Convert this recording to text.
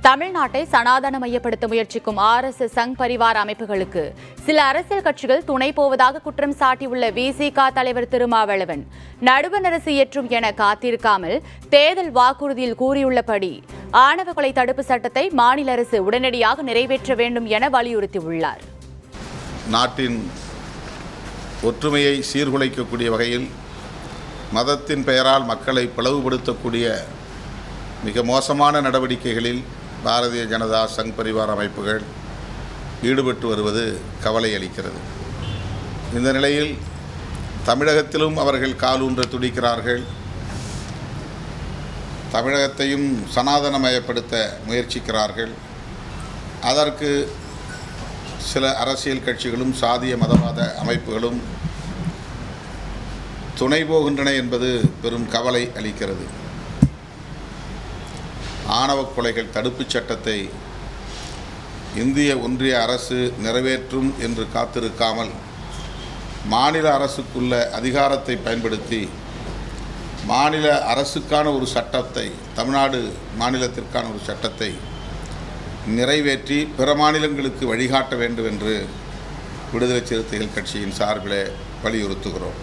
தமிழ்நாட்டை சனாதனமயப்படுத்த முயற்சிக்கும் RSS சங் பரிவார் அமைப்புகளுக்கு சில அரசியல் கட்சிகள் துணை போவதாக குற்றம் சாட்டியுள்ள VCK தலைவர் திருமாவளவன் நடுவண் அரசு இயற்றும் என காத்திருக்காமல் தேர்தல் வாக்குறுதியில் கூறியுள்ளபடி ஆணவ கொலை தடுப்பு சட்டத்தை மாநில அரசு உடனடியாக நிறைவேற்ற வேண்டும் என வலியுறுத்தியுள்ளார். நாட்டின் ஒற்றுமையை சீர்குலைக்கக்கூடிய வகையில் மதத்தின் பெயரால் மக்களை பிளவுபடுத்தக்கூடிய மிக மோசமான நடவடிக்கைகளில் பாரதிய ஜனதா சங் பரிவார் அமைப்புகள் ஈடுபட்டு வருவது கவலை அளிக்கிறது. இந்த நிலையில் தமிழகத்திலும் அவர்கள் காலூன்ற துடிக்கிறார்கள். தமிழகத்தையும் சனாதனமயப்படுத்த முயற்சிக்கிறார்கள். அதற்கு சில அரசியல் கட்சிகளும் சாதிய மதவாத அமைப்புகளும் துணை போகின்றன என்பது பெரும் கவலை அளிக்கிறது. ஆணவ கொலைகள் தடுப்புச் சட்டத்தை இந்திய ஒன்றிய அரசு நிறைவேற்றும் என்று காத்திருக்காமல் மாநில அரசுக்குள்ள அதிகாரத்தை பயன்படுத்தி மாநில அரசுக்கான ஒரு சட்டத்தை, தமிழ்நாடு மாநிலத்திற்கான ஒரு சட்டத்தை நிறைவேற்றி பிற மாநிலங்களுக்கு வழிகாட்ட வேண்டும் என்று விடுதலை சிறுத்தைகள் கட்சியின் சார்பில் வலியுறுத்துகிறோம்.